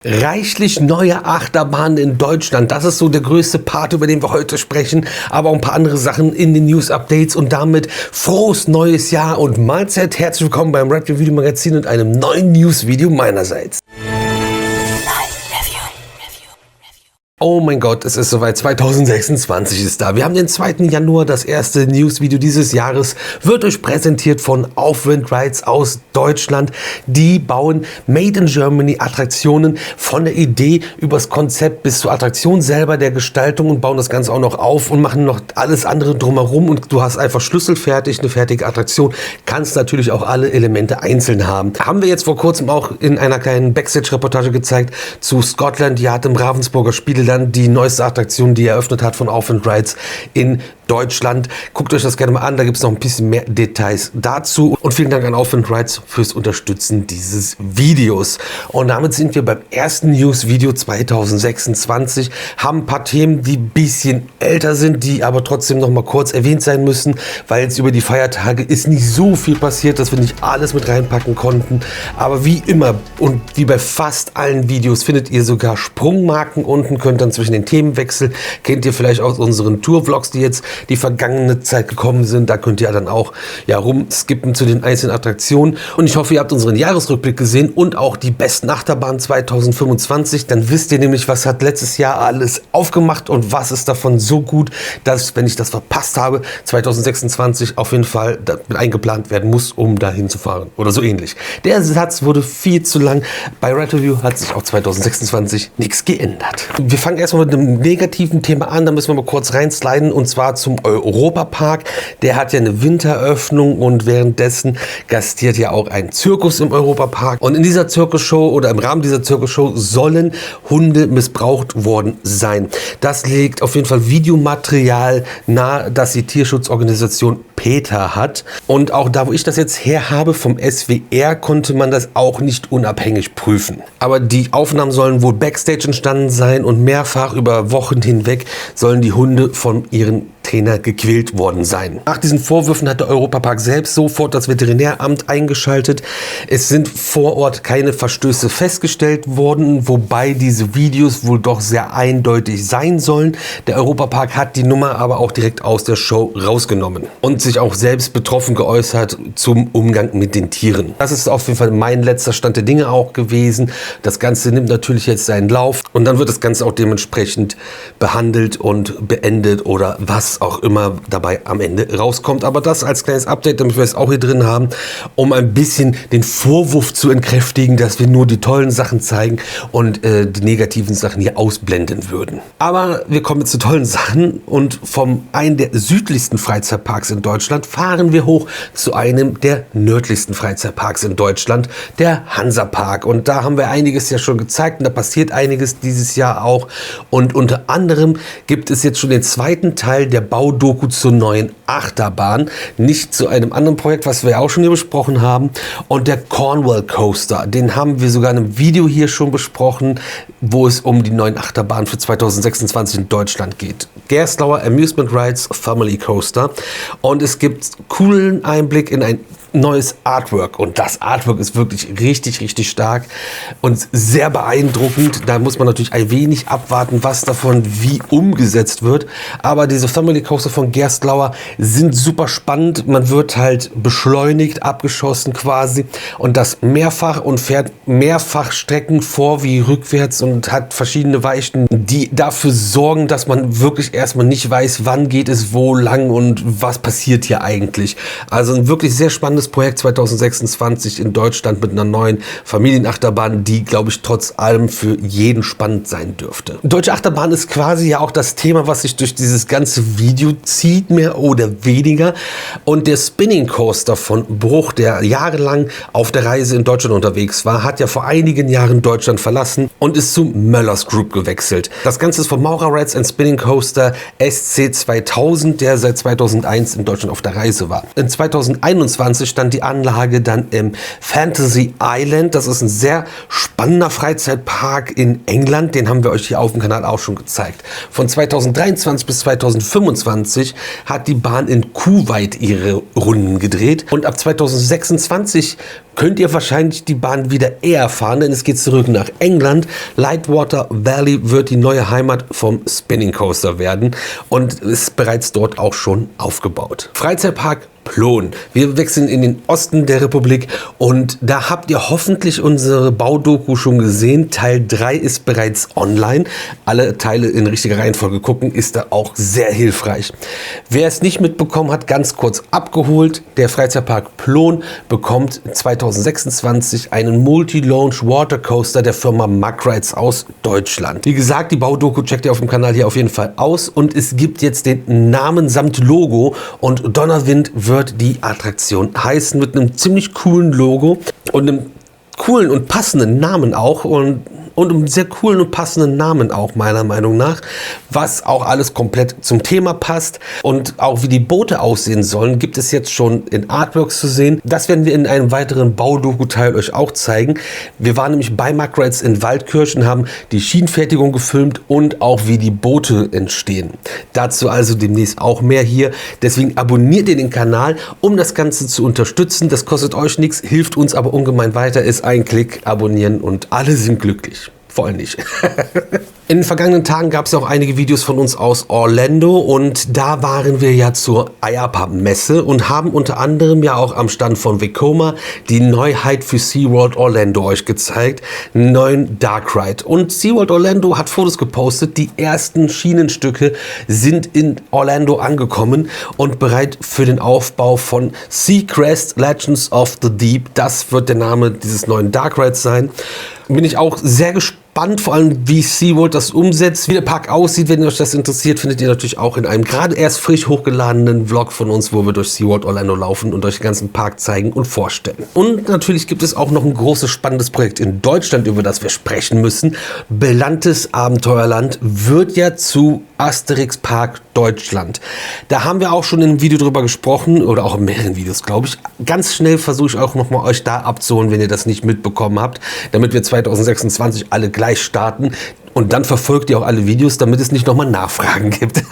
Reichlich neue Achterbahnen in Deutschland, das ist so der größte Part, über den wir heute sprechen, aber auch ein paar andere Sachen in den News-Updates und damit frohes neues Jahr und Mahlzeit, herzlich willkommen beim Red Review Magazin und einem neuen News-Video meinerseits. Oh mein Gott, es ist soweit, 2026 ist da. Wir haben den 2. Januar, das erste News-Video dieses Jahres wird euch präsentiert von Aufwind Rides aus Deutschland. Die bauen Made in Germany Attraktionen von der Idee übers Konzept bis zur Attraktion selber, der Gestaltung und bauen das Ganze auch noch auf und machen noch alles andere drumherum und du hast einfach schlüsselfertig, eine fertige Attraktion, kannst natürlich auch alle Elemente einzeln haben. Haben wir jetzt vor kurzem auch in einer kleinen Backstage-Reportage gezeigt zu Scotland Yard im Ravensburger Spiele, die neueste Attraktion, die eröffnet hat von Aufwind Rides in Deutschland. Guckt euch das gerne mal an, da gibt es noch ein bisschen mehr Details dazu. Und vielen Dank an Aufwind Rides fürs Unterstützen dieses Videos. Und damit sind wir beim ersten News-Video 2026. Haben ein paar Themen, die ein bisschen älter sind, die aber trotzdem noch mal kurz erwähnt sein müssen, weil jetzt über die Feiertage ist nicht so viel passiert, dass wir nicht alles mit reinpacken konnten. Aber wie immer und wie bei fast allen Videos findet ihr sogar Sprungmarken unten, könnt dann zwischen den Themen wechseln. Kennt ihr vielleicht aus unseren Tour-Vlogs, die jetzt die vergangene Zeit gekommen sind. Da könnt ihr dann auch rumskippen zu den einzelnen Attraktionen. Und ich hoffe, ihr habt unseren Jahresrückblick gesehen und auch die besten Achterbahnen 2025. Dann wisst ihr nämlich, was hat letztes Jahr alles aufgemacht und was ist davon so gut, dass, wenn ich das verpasst habe, 2026 auf jeden Fall damit eingeplant werden muss, um dahin zu fahren. Oder so ähnlich. Der Satz wurde viel zu lang. Bei Red Review hat sich auch 2026 nichts geändert. Wir fangen erstmal mit einem negativen Thema an. Da müssen wir mal kurz reinsliden und zwar zum Europapark. Der hat ja eine Winteröffnung und währenddessen gastiert ja auch ein Zirkus im Europapark. Und in dieser Zirkusshow oder im Rahmen dieser Zirkusshow sollen Hunde missbraucht worden sein. Das legt auf jeden Fall Videomaterial nahe, das die Tierschutzorganisation PETA hat. Und auch da, wo ich das jetzt her habe, vom SWR, konnte man das auch nicht unabhängig prüfen. Aber die Aufnahmen sollen wohl Backstage entstanden sein und mehrfach über Wochen hinweg sollen die Hunde von ihren Trainer gequält worden sein. Nach diesen Vorwürfen hat der Europapark selbst sofort das Veterinäramt eingeschaltet. Es sind vor Ort keine Verstöße festgestellt worden, wobei diese Videos wohl doch sehr eindeutig sein sollen. Der Europapark hat die Nummer aber auch direkt aus der Show rausgenommen und sich auch selbst betroffen geäußert zum Umgang mit den Tieren. Das ist auf jeden Fall mein letzter Stand der Dinge auch gewesen. Das Ganze nimmt natürlich jetzt seinen Lauf und dann wird das Ganze auch dementsprechend behandelt und beendet oder was auch immer dabei am Ende rauskommt. Aber das als kleines Update, damit wir es auch hier drin haben, um ein bisschen den Vorwurf zu entkräftigen, dass wir nur die tollen Sachen zeigen und die negativen Sachen hier ausblenden würden. Aber wir kommen jetzt zu tollen Sachen und vom einen der südlichsten Freizeitparks in Deutschland fahren wir hoch zu einem der nördlichsten Freizeitparks in Deutschland, der Hansapark. Und da haben wir einiges ja schon gezeigt und da passiert einiges dieses Jahr auch. Und unter anderem gibt es jetzt schon den zweiten Teil der Baudoku zur neuen Achterbahn, nicht zu einem anderen Projekt, was wir auch schon hier besprochen haben. Und der Cornwall Coaster, den haben wir sogar in einem Video hier schon besprochen, wo es um die neuen Achterbahnen für 2026 in Deutschland geht. Gerstlauer Amusement Rides Family Coaster. Und es gibt coolen Einblick in ein neues Artwork und das Artwork ist wirklich richtig stark und sehr beeindruckend. Da muss man natürlich ein wenig abwarten, was davon wie umgesetzt wird, aber diese Family Coaster von Gerstlauer sind super spannend. Man wird halt beschleunigt, abgeschossen quasi und das mehrfach und fährt mehrfach Strecken vor wie rückwärts und hat verschiedene Weichen, die dafür sorgen, dass man wirklich erstmal nicht weiß, wann geht es wo lang und was passiert hier eigentlich. Also ein wirklich sehr spannendes Projekt 2026 in Deutschland mit einer neuen Familienachterbahn, die, glaube ich, trotz allem für jeden spannend sein dürfte. Deutsche Achterbahn ist quasi ja auch das Thema, was sich durch dieses ganze Video zieht, mehr oder weniger. Und der Spinning Coaster von Bruch, der jahrelang auf der Reise in Deutschland unterwegs war, hat ja vor einigen Jahren Deutschland verlassen und ist zu Möllers Group gewechselt. Das Ganze ist von Maurer Rides and Spinning Coaster SC 2000, der seit 2001 in Deutschland auf der Reise war. In 2021 stand die Anlage dann im Fantasy Island. Das ist ein sehr spannender Freizeitpark in England. Den haben wir euch hier auf dem Kanal auch schon gezeigt. Von 2023 bis 2025 hat die Bahn in Kuwait ihre Runden gedreht. Und ab 2026 könnt ihr wahrscheinlich die Bahn wieder eher fahren, denn es geht zurück nach England. Lightwater Valley wird die neue Heimat vom Spinning Coaster werden und ist bereits dort auch schon aufgebaut. Freizeitpark Plon. Wir wechseln in den Osten der Republik und da habt ihr hoffentlich unsere Baudoku schon gesehen. Teil 3 ist bereits online. Alle Teile in richtiger Reihenfolge gucken ist da auch sehr hilfreich. Wer es nicht mitbekommen hat, ganz kurz abgeholt. Der Freizeitpark Plon bekommt 2026 einen Multi-Launch Watercoaster der Firma Mack Rides aus Deutschland. Wie gesagt, die Baudoku checkt ihr auf dem Kanal hier auf jeden Fall aus und es gibt jetzt den Namen samt Logo und Donnerwind wird die Attraktion heißen mit einem ziemlich coolen Logo und einem coolen und passenden Namen auch und einem sehr coolen und passenden Namen auch meiner Meinung nach, was auch alles komplett zum Thema passt und auch wie die Boote aussehen sollen, gibt es jetzt schon in Artworks zu sehen. Das werden wir in einem weiteren Baudoku-Teil euch auch zeigen. Wir waren nämlich bei Mack Rides in Waldkirchen, haben die Schienenfertigung gefilmt und auch wie die Boote entstehen. Dazu also demnächst auch mehr hier. Deswegen abonniert ihr den Kanal, um das Ganze zu unterstützen. Das kostet euch nichts, hilft uns aber ungemein weiter. Ist ein Klick, abonnieren und alle sind glücklich. Vor allem nicht. In den vergangenen Tagen gab es ja auch einige Videos von uns aus Orlando und da waren wir ja zur IAAPA-Messe und haben unter anderem ja auch am Stand von Vekoma die Neuheit für SeaWorld Orlando euch gezeigt, einen neuen Dark Ride. Und SeaWorld Orlando hat Fotos gepostet, die ersten Schienenstücke sind in Orlando angekommen und bereit für den Aufbau von Seacrest Legends of the Deep. Das wird der Name dieses neuen Dark Rides sein. Bin ich auch sehr gespannt, vor allem wie SeaWorld das umsetzt, wie der Park aussieht. Wenn euch das interessiert, findet ihr natürlich auch in einem gerade erst frisch hochgeladenen Vlog von uns, wo wir durch SeaWorld Orlando laufen und euch den ganzen Park zeigen und vorstellen. Und natürlich gibt es auch noch ein großes, spannendes Projekt in Deutschland, über das wir sprechen müssen. Belantes Abenteuerland wird ja zu Asterix Park Deutschland. Da haben wir auch schon in einem Video drüber gesprochen oder auch in mehreren Videos, glaube ich. Ganz schnell versuche ich auch nochmal euch da abzuholen, wenn ihr das nicht mitbekommen habt, damit wir 2026 alle gleich starten und dann verfolgt ihr auch alle Videos, damit es nicht nochmal Nachfragen gibt.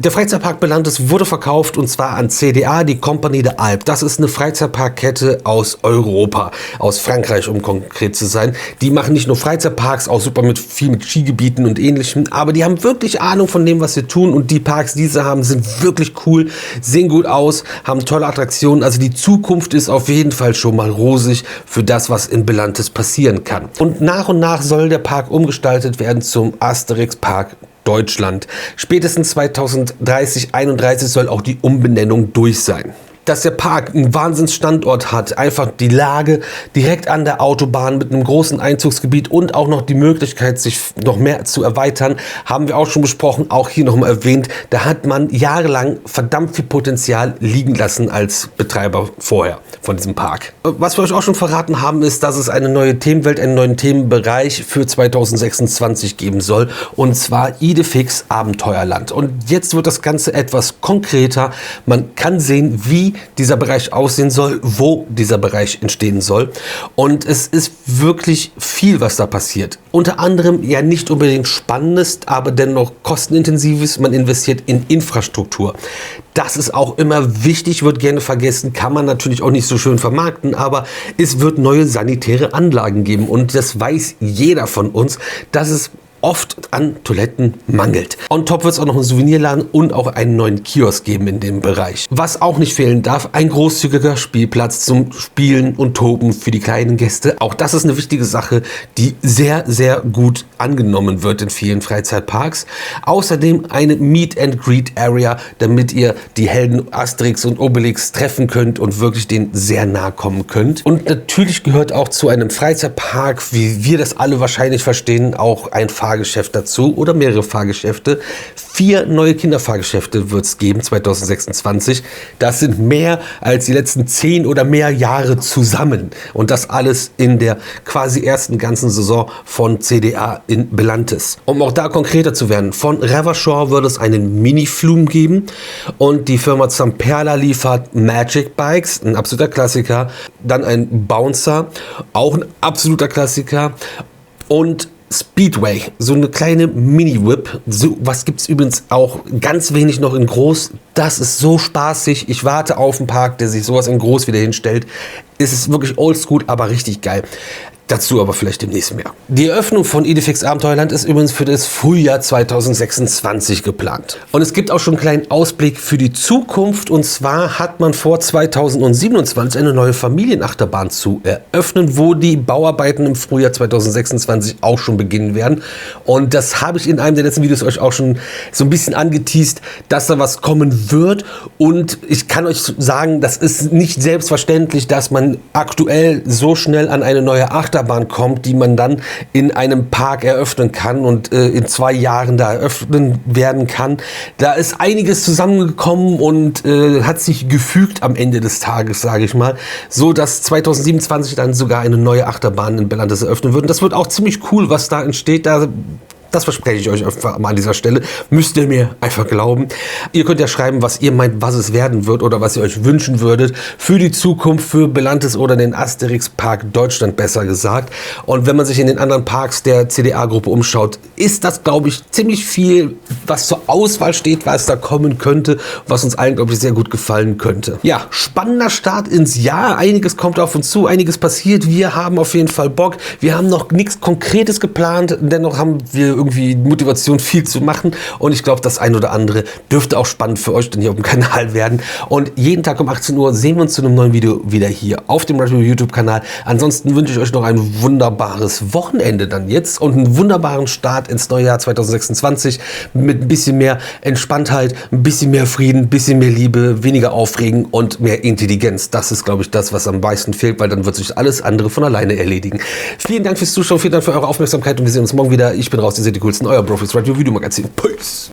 Der Freizeitpark Belantes wurde verkauft und zwar an CDA, die Compagnie des Alpes. Das ist eine Freizeitparkkette aus Europa, aus Frankreich, um konkret zu sein. Die machen nicht nur Freizeitparks, auch super viel mit Skigebieten und Ähnlichem, aber die haben wirklich Ahnung von dem, was sie tun und die Parks, die sie haben, sind wirklich cool, sehen gut aus, haben tolle Attraktionen. Also die Zukunft ist auf jeden Fall schon mal rosig für das, was in Belantes passieren kann. Und nach soll der Park umgestaltet werden zum Asterix Park Deutschland. Spätestens 2030, 31 soll auch die Umbenennung durch sein. Dass der Park einen Wahnsinnsstandort hat, einfach die Lage direkt an der Autobahn mit einem großen Einzugsgebiet und auch noch die Möglichkeit, sich noch mehr zu erweitern, haben wir auch schon besprochen, auch hier nochmal erwähnt. Da hat man jahrelang verdammt viel Potenzial liegen lassen als Betreiber vorher von diesem Park. Was wir euch auch schon verraten haben, ist, dass es eine neue Themenwelt, einen neuen Themenbereich für 2026 geben soll, und zwar Idefix Abenteuerland. Und jetzt wird das Ganze etwas konkreter. Man kann sehen, wie dieser Bereich aussehen soll, wo dieser Bereich entstehen soll. Und es ist wirklich viel, was da passiert. Unter anderem ja nicht unbedingt Spannendes, aber dennoch Kostenintensives. Man investiert in Infrastruktur. Das ist auch immer wichtig, wird gerne vergessen, kann man natürlich auch nicht so schön vermarkten, aber es wird neue sanitäre Anlagen geben. Und das weiß jeder von uns, dass es oft an Toiletten mangelt. On top wird es auch noch einen Souvenirladen und auch einen neuen Kiosk geben in dem Bereich. Was auch nicht fehlen darf, ein großzügiger Spielplatz zum Spielen und Toben für die kleinen Gäste. Auch das ist eine wichtige Sache, die sehr, sehr gut angenommen wird in vielen Freizeitparks. Außerdem eine Meet-and-Greet-Area, damit ihr die Helden Asterix und Obelix treffen könnt und wirklich denen sehr nahe kommen könnt. Und natürlich gehört auch zu einem Freizeitpark, wie wir das alle wahrscheinlich verstehen, auch ein Fahrgast Fahrgeschäft dazu oder mehrere Fahrgeschäfte. 4 neue Kinderfahrgeschäfte wird es geben 2026. Das sind mehr als die letzten 10 oder mehr Jahre zusammen. Und das alles in der quasi ersten ganzen Saison von CDA in Belantes. Um auch da konkreter zu werden, von Revachol wird es einen Mini-Flume geben und die Firma Zamperla liefert Magic Bikes, ein absoluter Klassiker, dann ein Bouncer, auch ein absoluter Klassiker und Speedway, so eine kleine Mini-Whip. So was gibt es übrigens auch ganz wenig noch in groß. Das ist so spaßig. Ich warte auf einen Park, der sich sowas in groß wieder hinstellt. Es ist wirklich oldschool, aber richtig geil. Dazu aber vielleicht demnächst mehr. Die Eröffnung von Idefix Abenteuerland ist übrigens für das Frühjahr 2026 geplant. Und es gibt auch schon einen kleinen Ausblick für die Zukunft. Und zwar hat man vor, 2027 eine neue Familienachterbahn zu eröffnen, wo die Bauarbeiten im Frühjahr 2026 auch schon beginnen werden. Und das habe ich in einem der letzten Videos euch auch schon so ein bisschen angeteast, dass da was kommen wird. Und ich kann euch sagen, das ist nicht selbstverständlich, dass man aktuell so schnell an eine neue Achterbahn kommt, die man dann in einem Park eröffnen kann und in 2 Jahren da eröffnen werden kann. Da ist einiges zusammengekommen und hat sich gefügt am Ende des Tages, sage ich mal, so dass 2027 dann sogar eine neue Achterbahn in Belantes eröffnen wird. Und das wird auch ziemlich cool, was da entsteht. Das verspreche ich euch einfach mal an dieser Stelle. Müsst ihr mir einfach glauben. Ihr könnt ja schreiben, was ihr meint, was es werden wird oder was ihr euch wünschen würdet für die Zukunft, für Belantes oder den Asterix Park Deutschland, besser gesagt. Und wenn man sich in den anderen Parks der CDA-Gruppe umschaut, ist das, glaube ich, ziemlich viel, was zur Auswahl steht, was da kommen könnte, was uns allen, glaube ich, sehr gut gefallen könnte. Ja, spannender Start ins Jahr. Einiges kommt auf uns zu, einiges passiert. Wir haben auf jeden Fall Bock. Wir haben noch nichts Konkretes geplant, dennoch haben wir irgendwie Motivation, viel zu machen. Und ich glaube, das ein oder andere dürfte auch spannend für euch dann hier auf dem Kanal werden. Und jeden Tag um 18 Uhr sehen wir uns zu einem neuen Video wieder hier auf dem Red Bull YouTube-Kanal. Ansonsten wünsche ich euch noch ein wunderbares Wochenende dann jetzt und einen wunderbaren Start ins neue Jahr 2026 mit ein bisschen mehr Entspanntheit, ein bisschen mehr Frieden, ein bisschen mehr Liebe, weniger Aufregen und mehr Intelligenz. Das ist, glaube ich, das, was am meisten fehlt, weil dann wird sich alles andere von alleine erledigen. Vielen Dank fürs Zuschauen, vielen Dank für eure Aufmerksamkeit und wir sehen uns morgen wieder. Ich bin raus, ihr seid die coolsten, euer Brofist Radio Videomagazin. Peace!